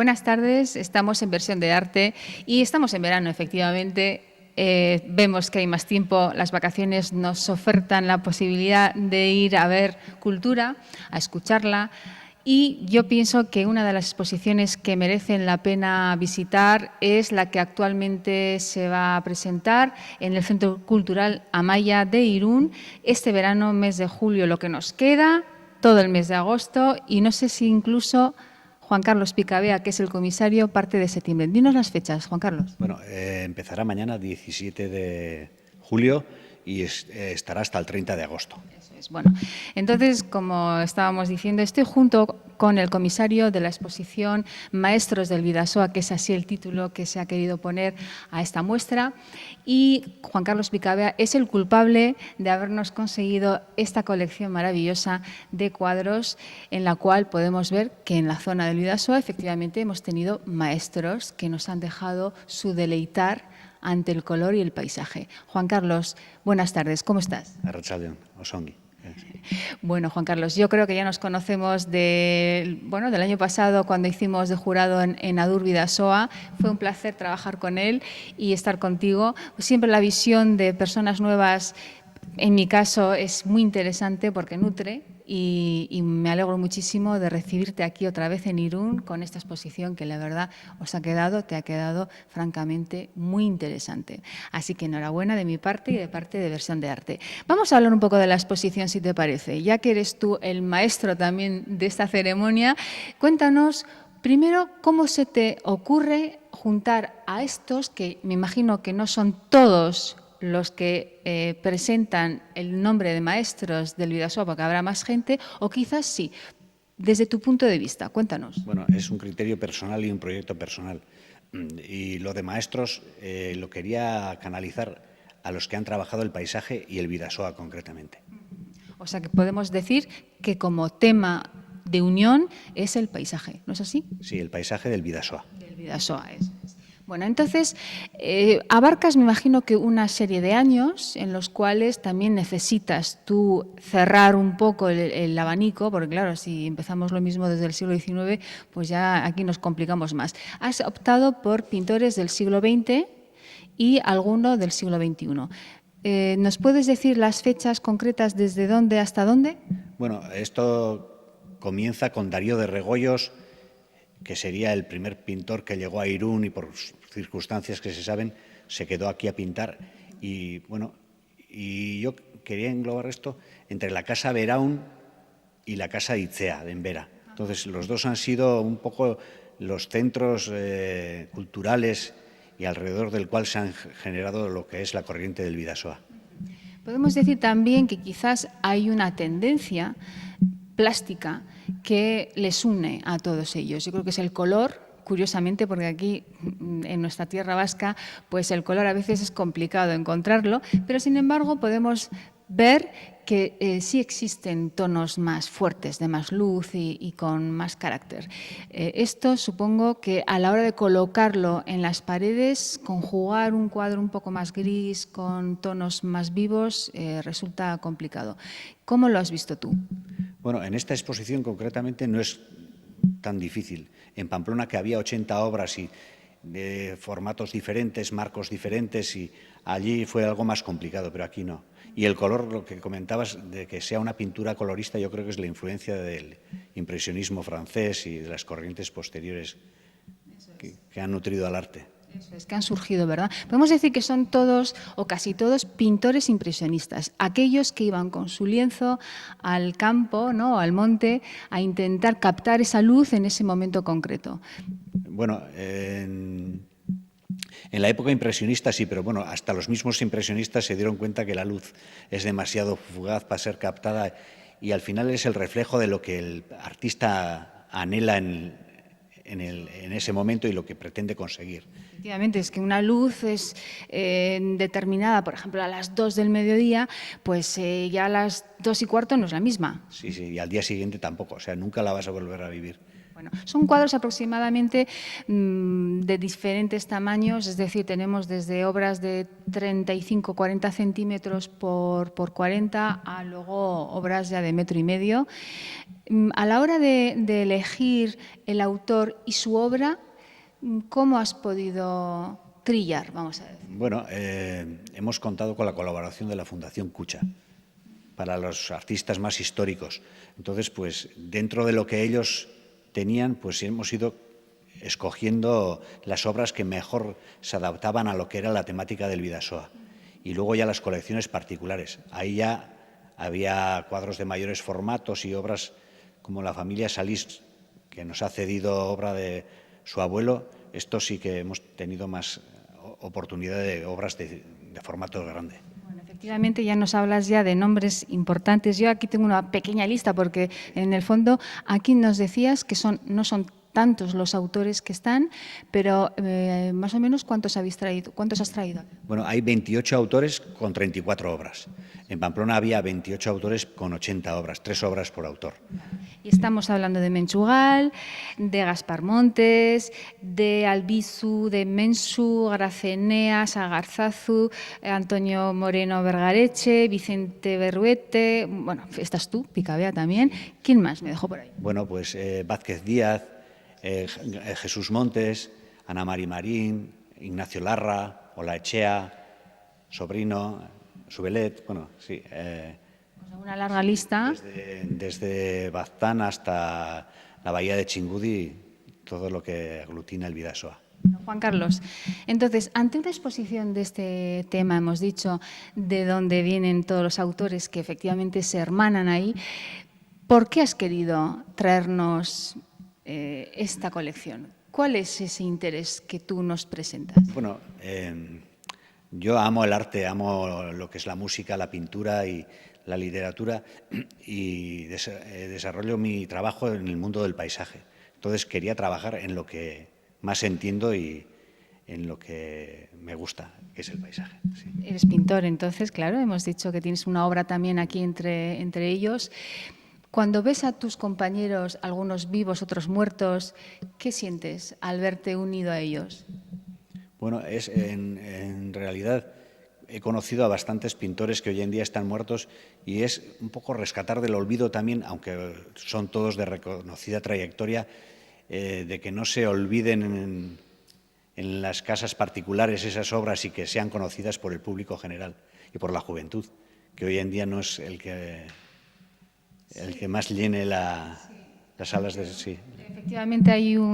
Buenas tardes, estamos en Versión de Arte y estamos en verano, efectivamente. Vemos que hay más tiempo, las vacaciones nos ofertan la posibilidad de ir a ver cultura, a escucharla. Y yo pienso que una de las exposiciones que merecen la pena visitar es la que actualmente se va a presentar en el Centro Cultural Amaya de Irún este verano, mes de julio, lo que nos queda, todo el mes de agosto y no sé si incluso Juan Carlos Picabea, que es el comisario, parte de septiembre. Dinos las fechas, Juan Carlos. Bueno, empezará mañana, 17 de julio, y estará hasta el 30 de agosto. Eso es. Bueno, entonces, como estábamos diciendo, estoy junto con el comisario de la exposición Maestros del Bidasoa, que es así el título que se ha querido poner a esta muestra, y Juan Carlos Picabea es el culpable de habernos conseguido esta colección maravillosa de cuadros en la cual podemos ver que en la zona del Bidasoa efectivamente hemos tenido maestros que nos han dejado su deleitar ante el color y el paisaje. Juan Carlos, buenas tardes, ¿cómo estás? Arratsaldeon, osongi. Bueno, Juan Carlos, yo creo que ya nos conocemos del año pasado cuando hicimos de jurado en Adur Bidasoa. Fue un placer trabajar con él y estar contigo. Siempre la visión de personas nuevas, en mi caso, es muy interesante porque nutre y me alegro muchísimo de recibirte aquí otra vez en Irún con esta exposición que la verdad te ha quedado francamente muy interesante. Así que enhorabuena de mi parte y de parte de Versión de Arte. Vamos a hablar un poco de la exposición, si te parece. Ya que eres tú el maestro también de esta ceremonia, cuéntanos primero cómo se te ocurre juntar a estos, que me imagino que no son todos los que presentan el nombre de maestros del Bidasoa, porque habrá más gente, o quizás sí. Desde tu punto de vista, cuéntanos. Bueno, es un criterio personal y un proyecto personal. Y lo de maestros lo quería canalizar a los que han trabajado el paisaje y el Bidasoa concretamente. O sea que podemos decir que como tema de unión es el paisaje, ¿no es así? Sí, el paisaje del Bidasoa. Del Bidasoa, eso es. Bueno, entonces, abarcas, me imagino, que una serie de años en los cuales también necesitas tú cerrar un poco el abanico, porque claro, si empezamos lo mismo desde el siglo XIX, pues ya aquí nos complicamos más. Has optado por pintores del siglo XX y alguno del siglo XXI. ¿Nos puedes decir las fechas concretas desde dónde hasta dónde? Bueno, esto comienza con Darío de Regoyos, que sería el primer pintor que llegó a Irún y por circunstancias que se saben se quedó aquí a pintar. Y bueno, y yo quería englobar esto entre la Casa Beraun y la Casa Itzea de Envera. Entonces, los dos han sido un poco los centros culturales y alrededor del cual se han generado lo que es la corriente del Bidasoa. Podemos decir también que quizás hay una tendencia plástica que les une a todos ellos. Yo creo que es el color, curiosamente, porque aquí en nuestra tierra vasca, pues el color a veces es complicado encontrarlo, pero sin embargo podemos ver que sí existen tonos más fuertes, de más luz y con más carácter. Esto supongo que a la hora de colocarlo en las paredes, conjugar un cuadro un poco más gris con tonos más vivos resulta complicado. ¿Cómo lo has visto tú? Bueno, en esta exposición concretamente no es tan difícil. En Pamplona, que había 80 obras y de formatos diferentes, marcos diferentes, y allí fue algo más complicado, pero aquí no. Y el color, lo que comentabas, de que sea una pintura colorista, yo creo que es la influencia del impresionismo francés y de las corrientes posteriores que han nutrido al arte. Eso es, que han surgido, ¿verdad? Podemos decir que son todos o casi todos pintores impresionistas, aquellos que iban con su lienzo al campo, ¿no?, al monte, a intentar captar esa luz en ese momento concreto. Bueno, en la época impresionista sí, pero bueno, hasta los mismos impresionistas se dieron cuenta que la luz es demasiado fugaz para ser captada y al final es el reflejo de lo que el artista anhela en ese momento y lo que pretende conseguir. Efectivamente, es que una luz es determinada, por ejemplo, a las 2 del mediodía, pues ya a las 2:15 no es la misma. Sí, y al día siguiente tampoco, o sea, nunca la vas a volver a vivir. Bueno, son cuadros aproximadamente de diferentes tamaños, es decir, tenemos desde obras de 35-40 centímetros por 40 a luego obras ya de 1,5 metros. A la hora de elegir el autor y su obra, ¿cómo has podido trillar, vamos a decir? Bueno, hemos contado con la colaboración de la Fundación Cucha para los artistas más históricos. Entonces, pues dentro de lo que ellos tenían, pues hemos ido escogiendo las obras que mejor se adaptaban a lo que era la temática del Bidasoa. Y luego ya las colecciones particulares. Ahí ya había cuadros de mayores formatos y obras como la familia Salís, que nos ha cedido obra de su abuelo. Esto sí que hemos tenido más oportunidad de obras de formato grande. Bueno, efectivamente, ya nos hablas ya de nombres importantes. Yo aquí tengo una pequeña lista porque, en el fondo, aquí nos decías que no son tantos los autores que están, pero más o menos ¿cuántos habéis traído? ¿Cuántos has traído? Bueno, hay 28 autores con 34 obras. En Pamplona había 28 autores con 80 obras, 3 obras por autor. Y estamos hablando de Menchugal, de Gaspar Montes, de Albizu, de Mensu, Gracenea, Sagarzazu, Antonio Moreno Vergareche, Vicente Berruete. Bueno, estás tú, Picabea también. ¿Quién más me dejó por ahí? Bueno, pues Vázquez Díaz, Jesús Montes, Ana Mari Marín, Ignacio Larra, Olaechea, Sobrino, Subelet, bueno, sí. Una larga lista. Desde Baztán hasta la bahía de Chingudi, todo lo que aglutina el Bidasoa. Juan Carlos, entonces, ante una exposición de este tema, hemos dicho de dónde vienen todos los autores que efectivamente se hermanan ahí, ¿por qué has querido traernos esta colección? ¿Cuál es ese interés que tú nos presentas? Bueno, yo amo el arte, amo lo que es la música, la pintura y la literatura y desarrollo mi trabajo en el mundo del paisaje. Entonces quería trabajar en lo que más entiendo y en lo que me gusta, que es el paisaje. Sí. Eres pintor, entonces, claro, hemos dicho que tienes una obra también aquí entre ellos. Cuando ves a tus compañeros, algunos vivos, otros muertos, ¿qué sientes al verte unido a ellos? Bueno, en realidad he conocido a bastantes pintores que hoy en día están muertos y es un poco rescatar del olvido también, aunque son todos de reconocida trayectoria, de que no se olviden en las casas particulares esas obras y que sean conocidas por el público general y por la juventud, que hoy en día no es el que más llene las salas de... Sí. Efectivamente,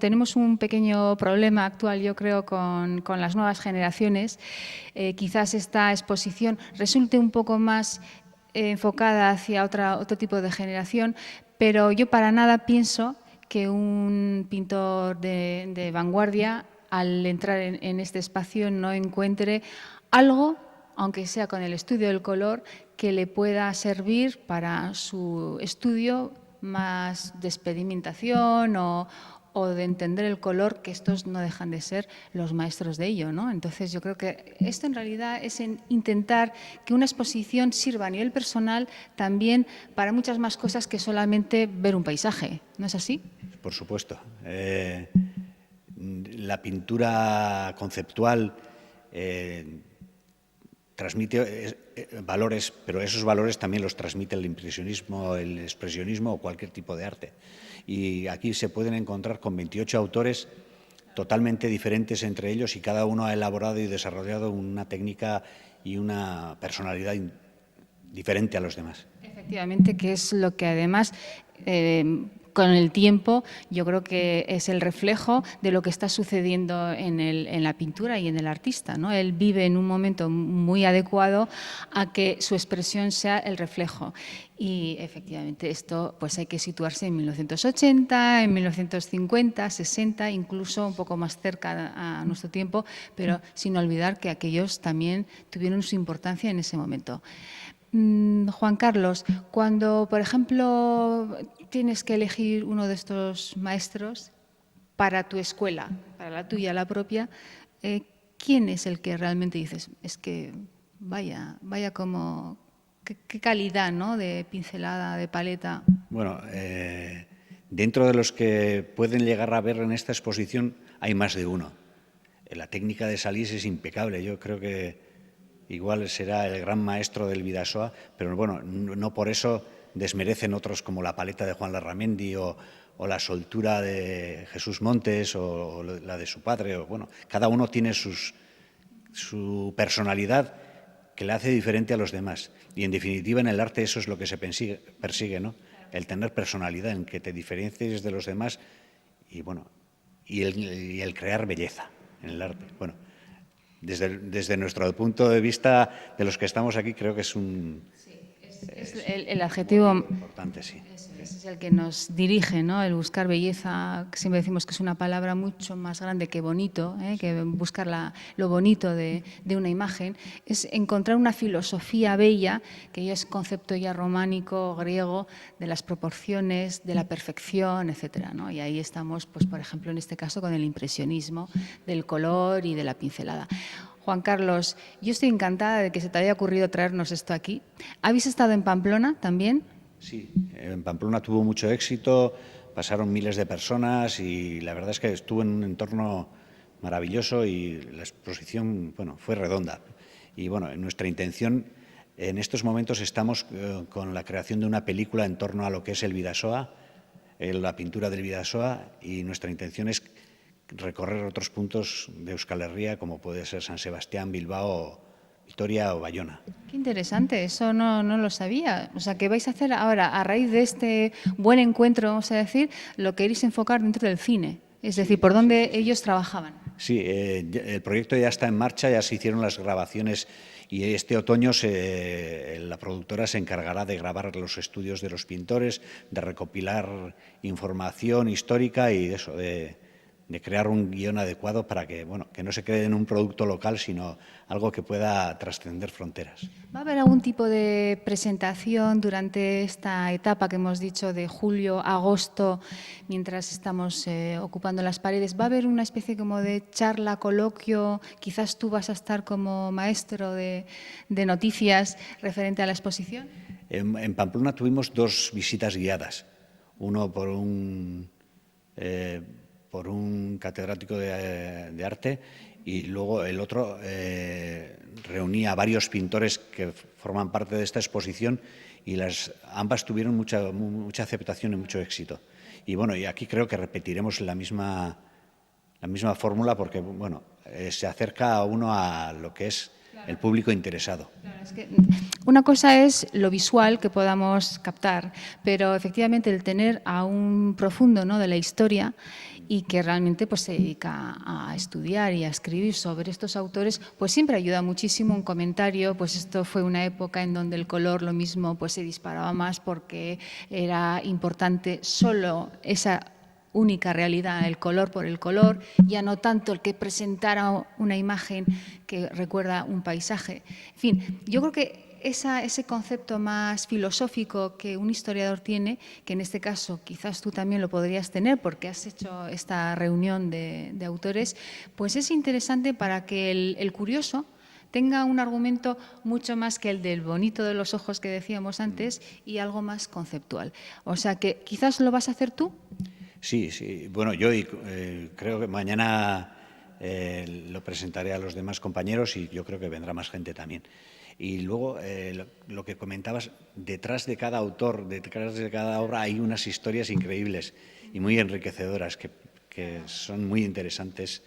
tenemos un pequeño problema actual, yo creo, con las nuevas generaciones. Quizás esta exposición resulte un poco más enfocada hacia otro tipo de generación, pero yo para nada pienso que un pintor de vanguardia, al entrar en este espacio, no encuentre algo, aunque sea con el estudio del color, que le pueda servir para su estudio más de experimentación o de entender el color, que estos no dejan de ser los maestros de ello, ¿no? Entonces yo creo que esto en realidad es intentar que una exposición sirva a nivel personal también para muchas más cosas que solamente ver un paisaje, ¿no es así? Por supuesto. La pintura conceptual transmite valores, pero esos valores también los transmite el impresionismo, el expresionismo o cualquier tipo de arte. Y aquí se pueden encontrar con 28 autores totalmente diferentes entre ellos y cada uno ha elaborado y desarrollado una técnica y una personalidad diferente a los demás. Efectivamente, que es lo que además... con el tiempo, yo creo que es el reflejo de lo que está sucediendo en la pintura y en el artista, ¿no? Él vive en un momento muy adecuado a que su expresión sea el reflejo. Y efectivamente esto pues hay que situarse en 1980, en 1950, 60, incluso un poco más cerca a nuestro tiempo, pero sin olvidar que aquellos también tuvieron su importancia en ese momento. Juan Carlos, cuando, por ejemplo, tienes que elegir uno de estos maestros para tu escuela, para la tuya, la propia, ¿quién es el que realmente dices, es que vaya como, qué calidad, ¿no?, de pincelada, de paleta? Bueno, Dentro de los que pueden llegar a ver en esta exposición hay más de uno. La técnica de Salís es impecable. Yo creo que igual será el gran maestro del Bidasoa, pero bueno, no por eso desmerecen otros como la paleta de Juan Larramendi o la soltura de Jesús Montes o la de su padre. O, bueno, cada uno tiene su personalidad que le hace diferente a los demás. Y en definitiva en el arte eso es lo que se persigue, ¿no? El tener personalidad, en que te diferencies de los demás y, bueno, y el crear belleza en el arte. Bueno, desde nuestro punto de vista, de los que estamos aquí, creo que es un... Es el adjetivo importante, sí. Ese es el que nos dirige, ¿no? El buscar belleza, que siempre decimos que es una palabra mucho más grande que bonito, que buscar lo bonito de una imagen, es encontrar una filosofía bella, que ya es concepto ya románico, griego, de las proporciones, de la perfección, etcétera, ¿no? Y ahí estamos, pues, por ejemplo, en este caso con el impresionismo, del color y de la pincelada. Juan Carlos, yo estoy encantada de que se te haya ocurrido traernos esto aquí. ¿Habéis estado en Pamplona también? Sí, en Pamplona tuvo mucho éxito, pasaron miles de personas y la verdad es que estuvo en un entorno maravilloso y la exposición, bueno, fue redonda. Y bueno, nuestra intención, en estos momentos estamos con la creación de una película en torno a lo que es el Bidasoa, la pintura del Bidasoa, y nuestra intención es recorrer otros puntos de Euskal Herria, como puede ser San Sebastián, Bilbao, Vitoria o Bayona. Qué interesante, eso no lo sabía. O sea, que vais a hacer ahora, a raíz de este buen encuentro, vamos a decir, lo queréis enfocar dentro del cine. Es decir, por dónde ellos trabajaban. Sí, el proyecto ya está en marcha, ya se hicieron las grabaciones y este otoño la productora se encargará de grabar los estudios de los pintores, de recopilar información histórica y eso, de crear un guión adecuado para que, bueno, que no se quede en un producto local, sino algo que pueda trascender fronteras. ¿Va a haber algún tipo de presentación durante esta etapa que hemos dicho de julio, agosto, mientras estamos ocupando las paredes? ¿Va a haber una especie como de charla, coloquio? Quizás tú vas a estar como maestro de noticias referente a la exposición. En Pamplona tuvimos 2 visitas guiadas, uno por un catedrático de arte y luego el otro reunía a varios pintores que forman parte de esta exposición y ambas tuvieron mucha aceptación y mucho éxito. Y bueno, y aquí creo que repetiremos la misma fórmula porque, bueno, se acerca a uno a lo que es el público interesado. Claro, es que una cosa es lo visual que podamos captar, pero efectivamente el tener a un profundo, ¿no?, de la historia y que realmente pues se dedica a estudiar y a escribir sobre estos autores, pues siempre ayuda muchísimo un comentario. Pues esto fue una época en donde el color, lo mismo, pues se disparaba más porque era importante solo esa única realidad, el color por el color, ya no tanto el que presentara una imagen que recuerda un paisaje. En fin, yo creo que ese concepto más filosófico que un historiador tiene, que en este caso quizás tú también lo podrías tener porque has hecho esta reunión de autores, pues es interesante para que el curioso tenga un argumento mucho más que el del bonito de los ojos que decíamos antes y algo más conceptual. O sea que quizás lo vas a hacer tú. Sí, sí. Bueno, yo creo que mañana lo presentaré a los demás compañeros y yo creo que vendrá más gente también. Y luego, lo que comentabas, detrás de cada autor, detrás de cada obra hay unas historias increíbles y muy enriquecedoras que son muy interesantes.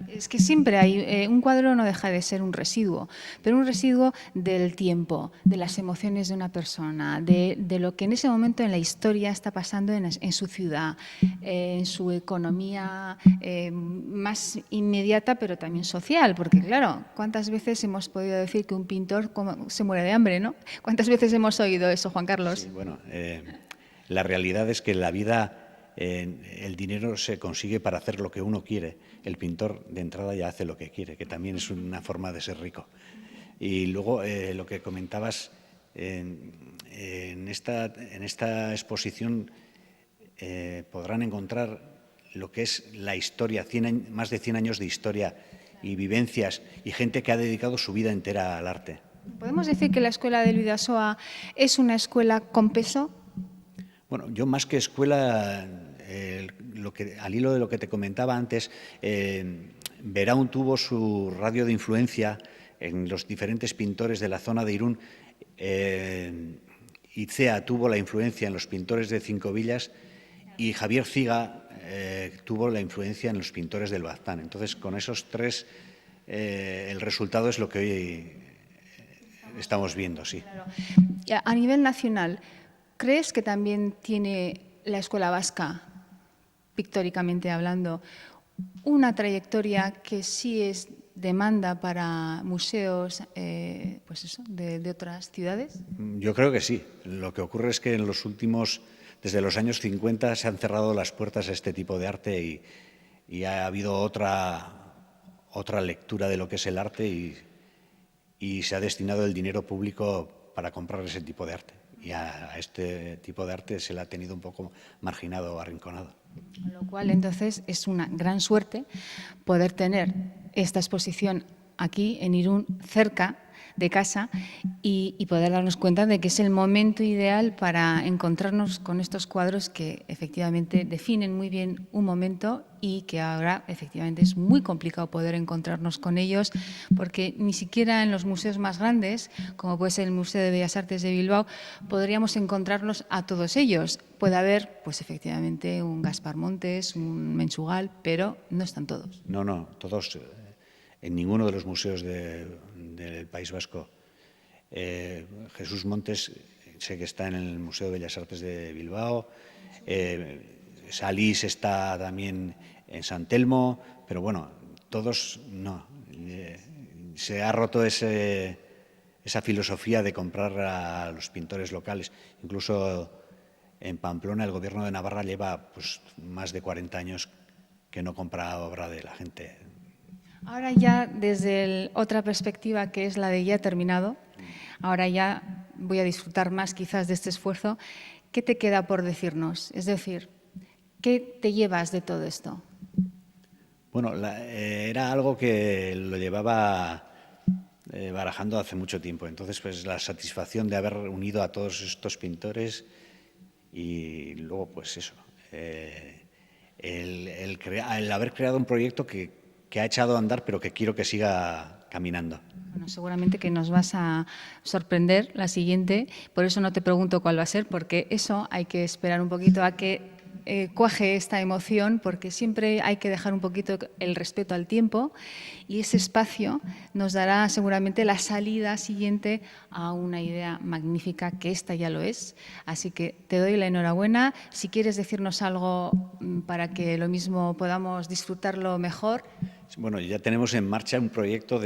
Es que siempre hay, un cuadro no deja de ser un residuo, pero un residuo del tiempo, de las emociones de una persona, de lo que en ese momento en la historia está pasando en su ciudad, en su economía más inmediata, pero también social, porque claro, ¿cuántas veces hemos podido decir que un pintor se muere de hambre, ¿no? ¿Cuántas veces hemos oído eso, Juan Carlos? Sí, bueno, la realidad es que en la vida el dinero se consigue para hacer lo que uno quiere. El pintor de entrada ya hace lo que quiere, que también es una forma de ser rico. Y luego lo que comentabas, en esta exposición podrán encontrar lo que es la historia, más de 100 años de historia y vivencias y gente que ha dedicado su vida entera al arte. ¿Podemos decir que la Escuela del Bidasoa es una escuela con peso? Bueno, yo más que escuela, al hilo de lo que te comentaba antes, Beraun tuvo su radio de influencia en los diferentes pintores de la zona de Irún. Icea tuvo la influencia en los pintores de Cinco Villas y Javier Ciga tuvo la influencia en los pintores del Baztán. Entonces, con esos tres, el resultado es lo que hoy estamos viendo, sí. Claro. A nivel nacional, ¿crees que también tiene la escuela vasca, pictóricamente hablando, una trayectoria que sí es demanda para museos pues eso, de otras ciudades? Yo creo que sí. Lo que ocurre es que desde los años 50 se han cerrado las puertas a este tipo de arte y ha habido otra lectura de lo que es el arte y se ha destinado el dinero público para comprar ese tipo de arte. Y a este tipo de arte se le ha tenido un poco marginado o arrinconado. Con lo cual, entonces, es una gran suerte poder tener esta exposición aquí en Irún, cerca de casa, y poder darnos cuenta de que es el momento ideal para encontrarnos con estos cuadros que efectivamente definen muy bien un momento y que ahora efectivamente es muy complicado poder encontrarnos con ellos, porque ni siquiera en los museos más grandes, como puede ser el Museo de Bellas Artes de Bilbao, podríamos encontrarlos a todos ellos. Puede haber, pues efectivamente, un Gaspar Montes, un Menchugal, pero no están todos. No, todos. En ninguno de los museos del País Vasco. Jesús Montes sé que está en el Museo de Bellas Artes de Bilbao. Salís está también en San Telmo, pero bueno, todos no. Se ha roto esa filosofía de comprar a los pintores locales. Incluso en Pamplona el Gobierno de Navarra lleva pues, más de 40 años que no compra obra de la gente. Ahora ya desde otra perspectiva, que es la de ya terminado, ahora ya voy a disfrutar más quizás de este esfuerzo. ¿Qué te queda por decirnos? Es decir, ¿qué te llevas de todo esto? Bueno, era algo que lo llevaba barajando hace mucho tiempo. Entonces, pues la satisfacción de haber unido a todos estos pintores y luego, pues eso, el haber creado un proyecto que ha echado a andar, pero que quiero que siga caminando. Bueno, seguramente que nos vas a sorprender la siguiente, por eso no te pregunto cuál va a ser, porque eso hay que esperar un poquito a que cuaje esta emoción, porque siempre hay que dejar un poquito el respeto al tiempo y ese espacio nos dará seguramente la salida siguiente a una idea magnífica, que esta ya lo es. Así que te doy la enhorabuena. Si quieres decirnos algo para que lo mismo podamos disfrutarlo mejor. Bueno, ya tenemos en marcha un proyecto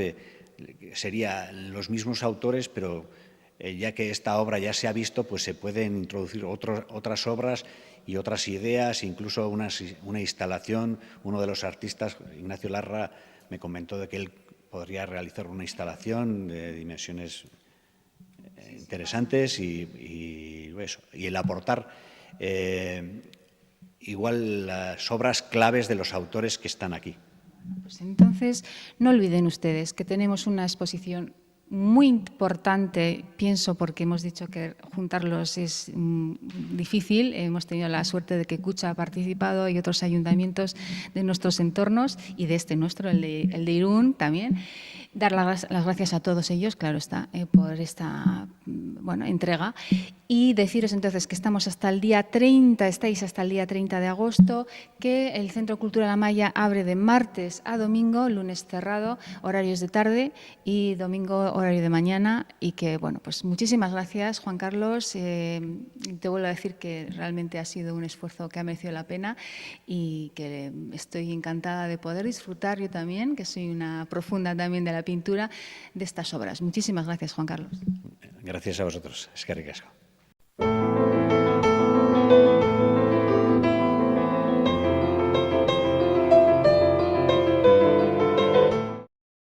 sería los mismos autores, pero ya que esta obra ya se ha visto, pues se pueden introducir otras obras y otras ideas, incluso una instalación. Uno de los artistas, Ignacio Larra, me comentó de que él podría realizar una instalación de dimensiones interesantes y el aportar igual las obras claves de los autores que están aquí. Pues entonces, no olviden ustedes que tenemos una exposición muy importante, pienso, porque hemos dicho que juntarlos es difícil. Hemos tenido la suerte de que Kutxa ha participado y otros ayuntamientos de nuestros entornos y de este nuestro, el de Irún también. Dar las gracias a todos ellos, claro está, por esta entrega. Y deciros entonces que estamos hasta el día 30, estáis hasta el día 30 de agosto, que el Centro Cultural Amaya abre de martes a domingo, lunes cerrado, horarios de tarde, y domingo horario de mañana. Y que, bueno, pues muchísimas gracias, Juan Carlos. Te vuelvo a decir que realmente ha sido un esfuerzo que ha merecido la pena y que estoy encantada de poder disfrutar yo también, que soy una profunda también de la pintura, de estas obras. Muchísimas gracias, Juan Carlos. Gracias a vosotros. Eskerrik asko.